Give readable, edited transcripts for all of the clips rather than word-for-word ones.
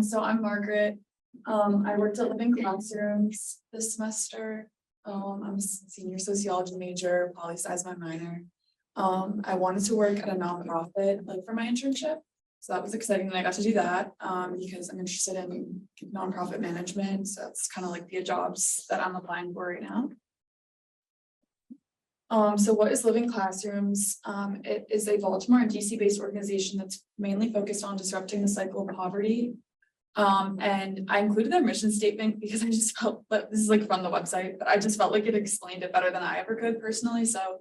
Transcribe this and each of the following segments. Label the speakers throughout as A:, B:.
A: So I'm Margaret. I worked at Living Classrooms this semester. I'm a senior sociology major, poli-sci is my minor. I wanted to work at a nonprofit like for my internship. So that was exciting that I got to do that because I'm interested in nonprofit management. So that's kind of like the jobs that I'm applying for right now. So what is Living Classrooms? It is a Baltimore and DC based organization that's mainly focused on disrupting the cycle of poverty. And I included their mission statement because I just felt that this is like from the website, but I just felt like it explained it better than I ever could personally. So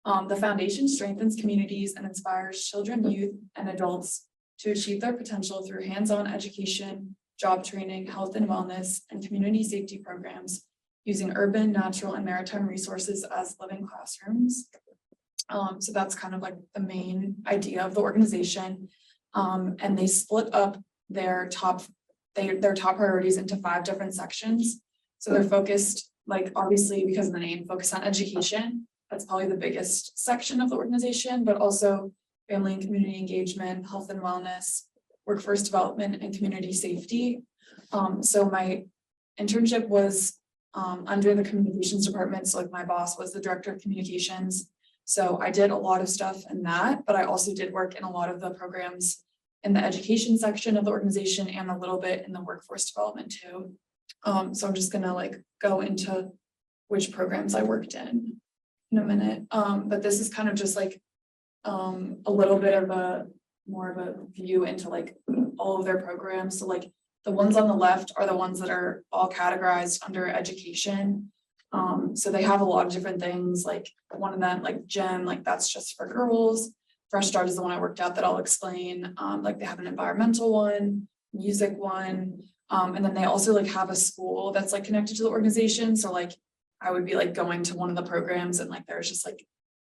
A: the foundation strengthens communities and inspires children, youth, and adults to achieve their potential through hands-on education, job training, health and wellness, and community safety programs using urban, natural, and maritime resources as living classrooms. So that's kind of like the main idea of the organization. And they split up their top priorities into 5 different sections. So they're focused, like obviously because of the name, focused on education. That's probably the biggest section of the organization, but also family and community engagement, health and wellness, workforce development, and community safety. So my internship was under the communications department. So like my boss was the director of communications. So I did a lot of stuff in that, but I also did work in a lot of the programs in the education section of the organization and a little bit in the workforce development too. So I'm just gonna like go into which programs I worked in a minute. But this is kind of just like a little bit of more of a view into like all of their programs. So like the ones on the left are the ones that are all categorized under education. So they have a lot of different things, like one of them, like GEM, like that's just for girls. Fresh Start is the one I worked at that I'll explain. Like they have an environmental one, music one, and then they also like have a school that's like connected to the organization. So like I would be like going to one of the programs and like there's just like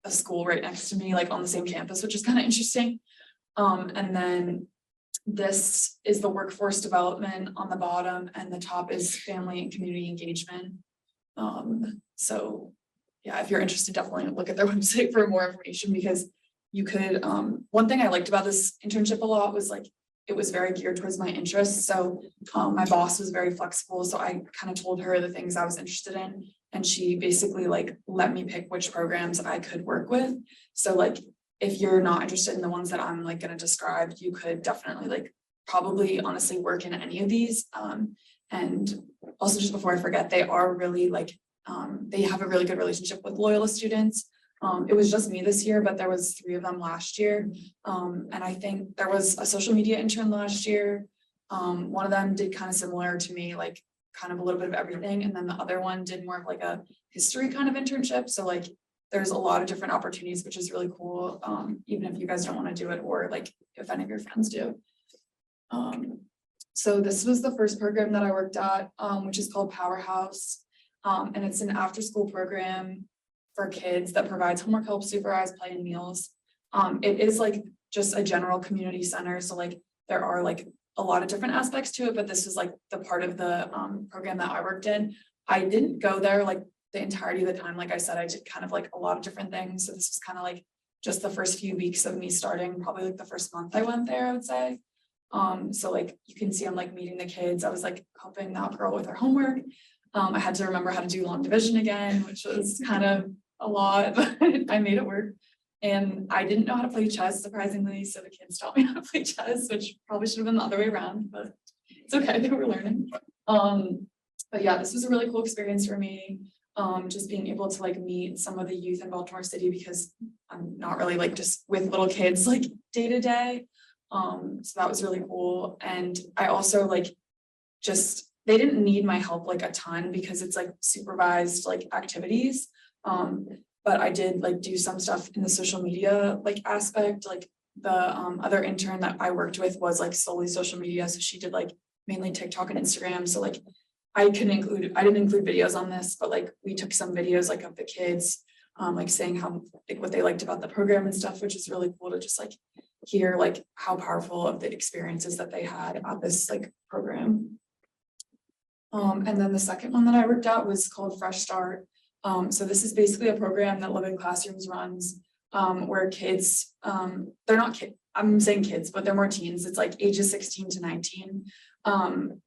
A: a school right next to me, like on the same campus, which is kind of interesting. And then this is the workforce development on the bottom, and the top is family and community engagement. So yeah, if you're interested, definitely look at their website for more information, because you could, one thing I liked about this internship a lot was like, it was very geared towards my interests. So my boss was very flexible. So I kind of told her the things I was interested in, and she basically like let me pick which programs I could work with. So like, if you're not interested in the ones that I'm like going to describe, you could definitely like probably honestly work in any of these. And also just before I forget, they are really like, they have a really good relationship with Loyola students. It was just me this year, but there was 3 of them last year. And I think there was a social media intern last year. One of them did kind of similar to me, like kind of a little bit of everything. And then the other one did more of like a history kind of internship. So like there's a lot of different opportunities, which is really cool. Even if you guys don't want to do it, or like if any of your friends do. So this was the first program that I worked at, which is called Powerhouse. And it's an after school program for kids that provides homework help, supervised play, and meals. It is like just a general community center. So like there are like a lot of different aspects to it, but this is like the part of the program that I worked in. I didn't go there like the entirety of the time. Like I said, I did kind of like a lot of different things. So this was kind of like just the first few weeks of me starting, probably like the first month I went there, I would say. So like you can see I'm like meeting the kids. I was like helping that girl with her homework. I had to remember how to do long division again, which was kind of a lot, but I made it work. And I didn't know how to play chess, surprisingly, so the kids taught me how to play chess, which probably should have been the other way around, but it's okay, they were learning. But yeah, this was a really cool experience for me. Just being able to like meet some of the youth in Baltimore City, because I'm not really like just with little kids like day to day. So that was really cool. And I also like just, they didn't need my help like a ton because it's like supervised like activities. But I did like do some stuff in the social media like aspect. Like the other intern that I worked with was like solely social media. So she did like mainly TikTok and Instagram. So like I didn't include videos on this, but like we took some videos like of the kids like saying how like what they liked about the program and stuff, which is really cool to just like hear like how powerful of the experiences that they had at this like program. And then the second one that I worked at was called Fresh Start. So this is basically a program that Living Classrooms runs. where kids, they're not kids, I'm saying kids, but they're more teens. It's like ages 16 to 19.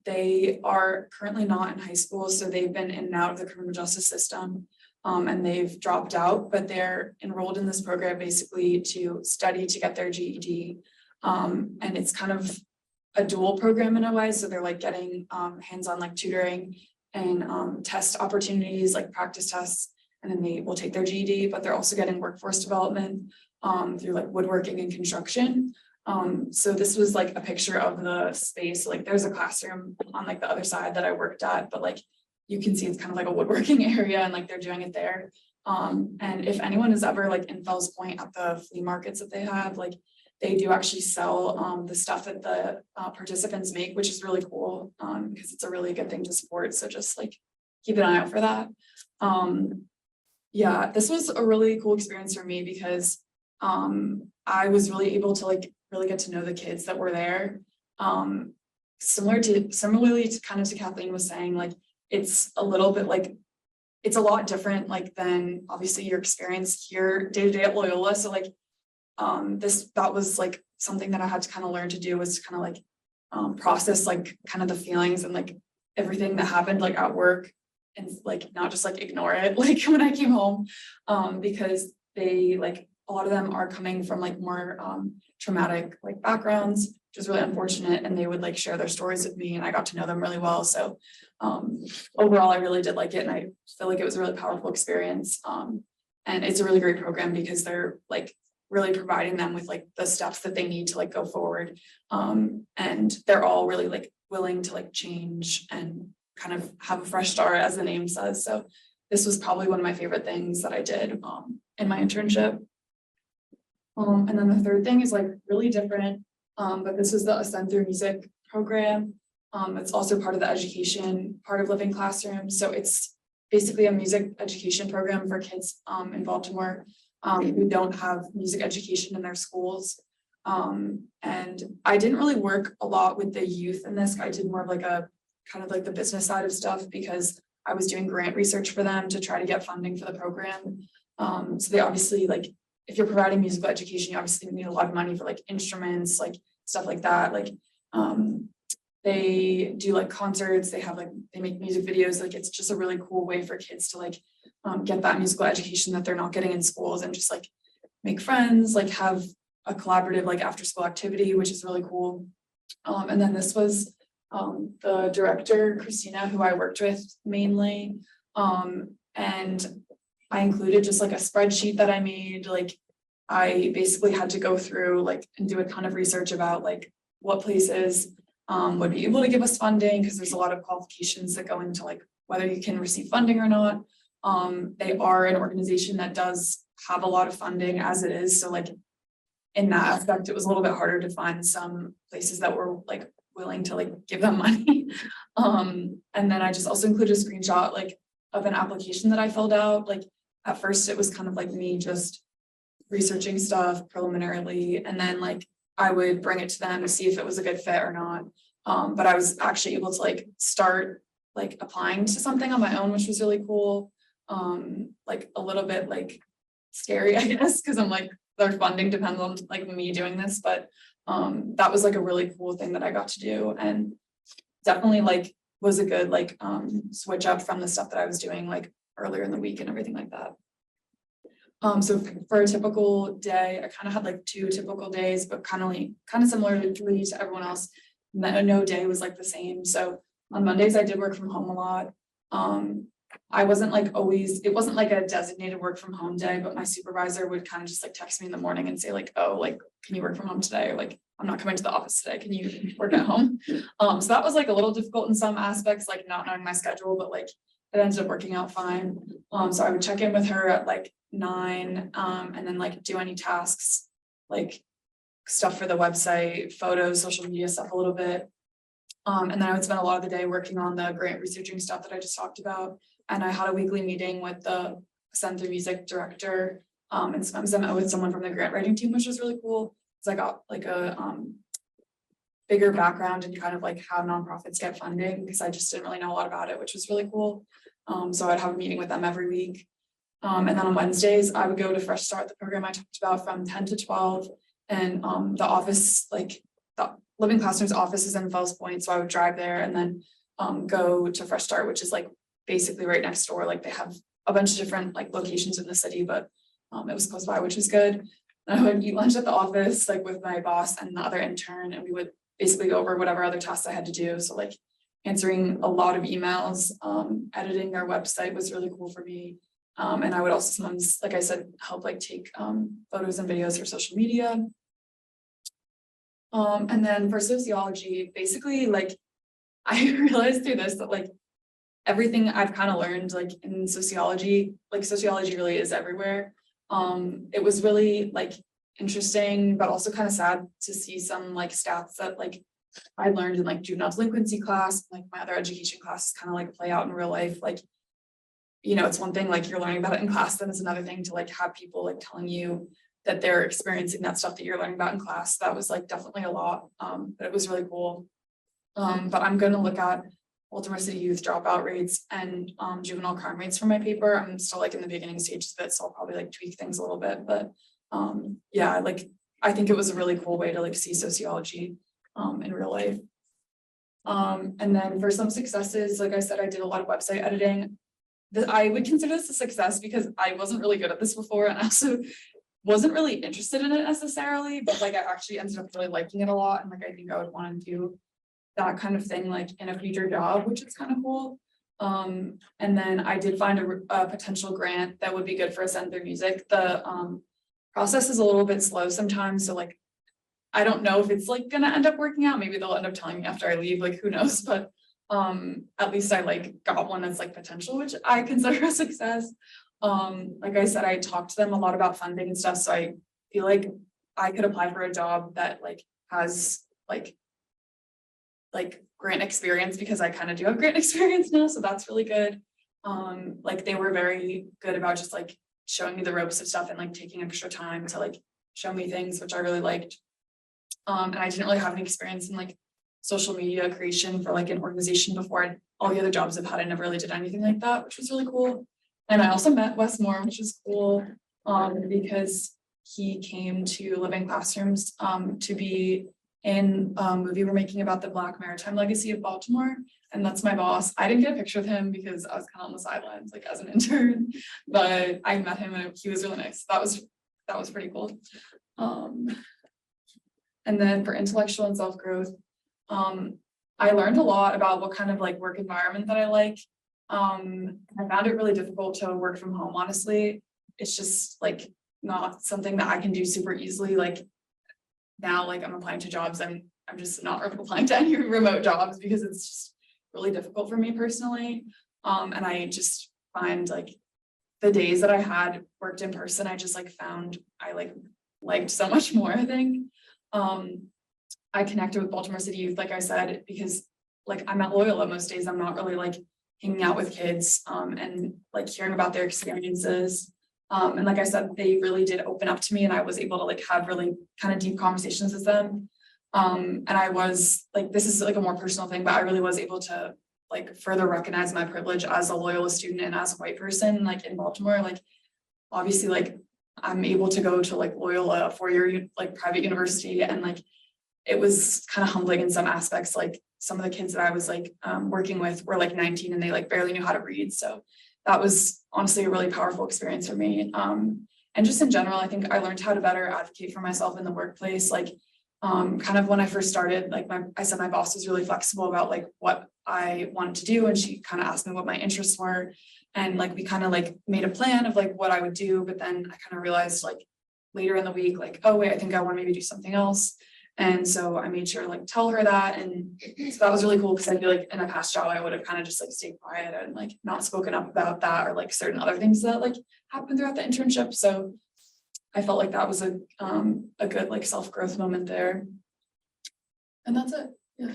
A: They are currently not in high school, so they've been in and out of the criminal justice system, and they've dropped out, but they're enrolled in this program basically to study to get their GED. And it's kind of a dual program in a way, so they're like getting hands-on like tutoring and test opportunities, like practice tests, and then they will take their GED, but they're also getting workforce development through like woodworking and construction. So this was like a picture of the space. Like there's a classroom on like the other side that I worked at, but like you can see it's kind of like a woodworking area, and like they're doing it there. And if anyone is ever like in Fells Point at the flea markets that they have, like they do actually sell the stuff that the participants make, which is really cool because it's a really good thing to support. So just like keep an eye out for that. Yeah, this was a really cool experience for me because I was really able to like really get to know the kids that were there. Similarly to kind of to Kathleen was saying, like it's a little bit like it's a lot different like than obviously your experience here day to day at Loyola. So like that was like something that I had to kind of learn to do, was to kind of like process like kind of the feelings and like everything that happened like at work, and like not just like ignore it like when I came home, because they like a lot of them are coming from like more traumatic like backgrounds, which is really unfortunate, and they would like share their stories with me and I got to know them really well. So overall I really did like it, and I feel like it was a really powerful experience, and it's a really great program because they're like really providing them with like the steps that they need to like go forward, and they're all really like willing to like change and kind of have a fresh start, as the name says. So this was probably one of my favorite things that I did in my internship. And then the third thing is like really different, but this is the Ascend Through Music program. It's also part of the education part of Living Classrooms. So it's basically a music education program for kids in Baltimore who don't have music education in their schools. And I didn't really work a lot with the youth in this. I did more of like a kind of like the business side of stuff because I was doing grant research for them to try to get funding for the program. So they obviously like, if you're providing musical education, you obviously need a lot of money for like instruments, like stuff like that. Like they do like concerts, they make music videos. Like it's just a really cool way for kids to like get that musical education that they're not getting in schools, and just like make friends, like have a collaborative like after school activity, which is really cool. And then this was the director, Christina, who I worked with mainly. And I included just like a spreadsheet that I made. Like I basically had to go through like and do a ton of research about like what places would be able to give us funding, because there's a lot of qualifications that go into like whether you can receive funding or not. They are an organization that does have a lot of funding as it is. So like in that aspect, it was a little bit harder to find some places that were like willing to like give them money. And then I just also included a screenshot like of an application that I filled out. Like at first it was kind of like me just researching stuff preliminarily, and then like I would bring it to them to see if it was a good fit or not. But I was actually able to like start like applying to something on my own, which was really cool. Like a little bit like scary, I guess, because I'm like, their funding depends on like me doing this, but that was like a really cool thing that I got to do, and definitely like was a good like switch up from the stuff that I was doing like earlier in the week and everything like that. So for a typical day, I kind of had like 2 typical days, but kind of similar to everyone else. No day was like the same. So on Mondays I did work from home a lot. I wasn't like always, it wasn't like a designated work from home day, but my supervisor would kind of just like text me in the morning and say like, oh, like, can you work from home today? Or like, I'm not coming to the office today. Can you work at home? So that was like a little difficult in some aspects, like not knowing my schedule, but like it ended up working out fine. So I would check in with her at like 9, and then like do any tasks, like stuff for the website, photos, social media stuff a little bit. And then I would spend a lot of the day working on the grant researching stuff that I just talked about. And I had a weekly meeting with the Ascend Through Music director, and sometimes I met with someone from the grant writing team, which was really cool because I got like a bigger background in kind of like how nonprofits get funding, because I just didn't really know a lot about it, which was really cool. So I'd have a meeting with them every week. And then on Wednesdays, I would go to Fresh Start, the program I talked about, from 10 to 12. And the office, like the Living Classrooms office is in Fells Point. So I would drive there and then go to Fresh Start, which is like basically right next door. Like they have a bunch of different like locations in the city, but it was close by, which was good. And I would eat lunch at the office, like with my boss and the other intern, and we would basically go over whatever other tasks I had to do. So like answering a lot of emails, editing their website was really cool for me. And I would also sometimes, like I said, help like take photos and videos for social media. And then for sociology, basically like I realized through this that like everything I've kind of learned like in sociology, like sociology really is everywhere. It was really like interesting, but also kind of sad to see some like stats that like I learned in like juvenile delinquency class, like my other education classes kind of like play out in real life. Like, you know, it's one thing like you're learning about it in class, then it's another thing to like have people like telling you that they're experiencing that stuff that you're learning about in class. That was like definitely a lot, but it was really cool. But I'm going to look at Baltimore City youth dropout rates and juvenile crime rates for my paper. I'm still like in the beginning stages of it, so I'll probably like tweak things a little bit. But yeah, like I think it was a really cool way to like see sociology in real life. And then for some successes, like I said, I did a lot of website editing. I would consider this a success because I wasn't really good at this before, and I also wasn't really interested in it necessarily, but like I actually ended up really liking it a lot, and like I think I would want to do that kind of thing like in a future job, which is kind of cool. And then I did find a potential grant that would be good for us and their music. The process is a little bit slow sometimes, so like I don't know if it's like gonna end up working out. Maybe they'll end up telling me after I leave, like who knows, but at least I like got one that's like potential, which I consider a success. Like I said, I talked to them a lot about funding and stuff, so I feel like I could apply for a job that like has like grant experience, because I kind of do have grant experience now, so that's really good. Like they were very good about just like showing me the ropes of stuff and like taking extra time to like show me things, which I really liked. And I didn't really have any experience in like social media creation for like an organization before. All the other jobs I've had, I never really did anything like that, which was really cool. And I also met Wes Moore, which was cool, because he came to Living Classrooms to be in a movie we're making about the Black maritime legacy of Baltimore. And that's my boss. I didn't get a picture of him because I was kind of on the sidelines, like as an intern, but I met him and he was really nice. That was pretty cool. And then for intellectual and self-growth, I learned a lot about what kind of like work environment that I like. I found it really difficult to work from home, honestly. It's just like not something that I can do super easily. Like now, like I'm applying to jobs, I'm just not applying to any remote jobs because it's just really difficult for me personally. And I just find like the days that I had worked in person, I just like found I liked so much more, I think. I connected with Baltimore City Youth, like I said, because like I'm at Loyola most days. I'm not really like hanging out with kids and like hearing about their experiences. And like I said, they really did open up to me, and I was able to like have really kind of deep conversations with them. And I was like, this is like a more personal thing, but I really was able to like further recognize my privilege as a Loyola student and as a white person, like in Baltimore. Like obviously, like I'm able to go to like Loyola, a four-year like private university, and like it was kind of humbling in some aspects. Like some of the kids that I was like working with were like 19 and they like barely knew how to read. So that was honestly a really powerful experience for me. And just in general, I think I learned how to better advocate for myself in the workplace. Like kind of when I first started, like I said, my boss was really flexible about like what I wanted to do. And she kind of asked me what my interests were. And like we kind of like made a plan of like what I would do. But then I kind of realized like later in the week, like, oh wait, I think I want to maybe do something else. And so I made sure to like tell her that. And so that was really cool, because I feel like in a past job, I would have kind of just like stayed quiet and like not spoken up about that, or like certain other things that like happened throughout the internship. So I felt like that was a good like self-growth moment there. And that's it. Yeah.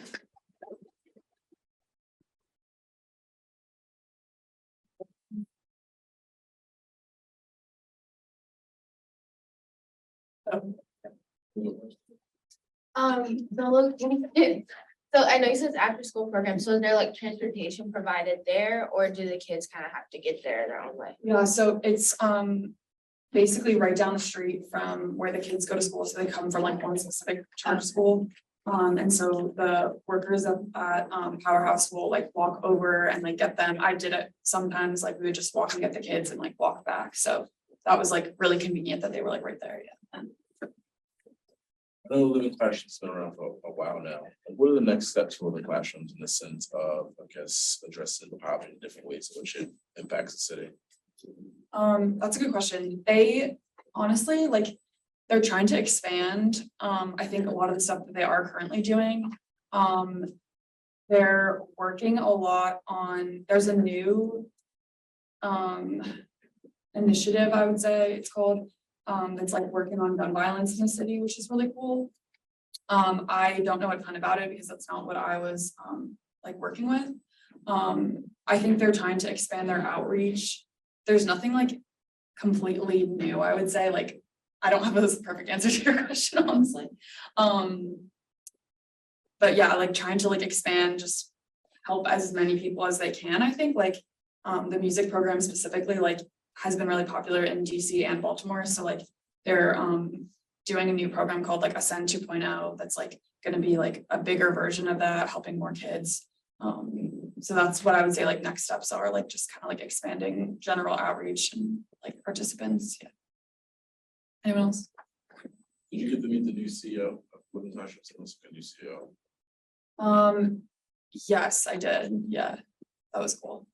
B: The location So I know you said it's after school program, so is there like transportation provided there, or do the kids kind of have to get there their own way?
A: Yeah, so it's basically right down the street from where the kids go to school, so they come from like one specific charter school. And so the workers at Powerhouse will like walk over and like get them. I did it sometimes, like we would just walk and get the kids and like walk back, so that was like really convenient that they were like right there, yeah.
C: I know living classrooms been around for a while now. What are the next steps for the classrooms in the sense of, I guess, addressing poverty in different ways in which it impacts the city?
A: That's a good question. They honestly, like, they're trying to expand. I think a lot of the stuff that they are currently doing. They're working a lot on, there's a new initiative, I would say it's called, that's like working on gun violence in the city, which is really cool. I don't know a ton about it because that's not what I was like working with. I think they're trying to expand their outreach. There's nothing like completely new, I would say. Like, I don't have a perfect answer to your question, honestly. But yeah, like trying to like expand, just help as many people as they can. I think like the music program specifically like has been really popular in DC and Baltimore. So like they're doing a new program called like Ascend 2.0 that's like going to be like a bigger version of that, helping more kids. So that's what I would say like next steps are, like just kind of like expanding general outreach and like participants. Yeah. Anyone else?
C: Did you get to meet the new CEO of Living Classrooms? It was a new CEO.
A: Yes, I did. Yeah, that was cool.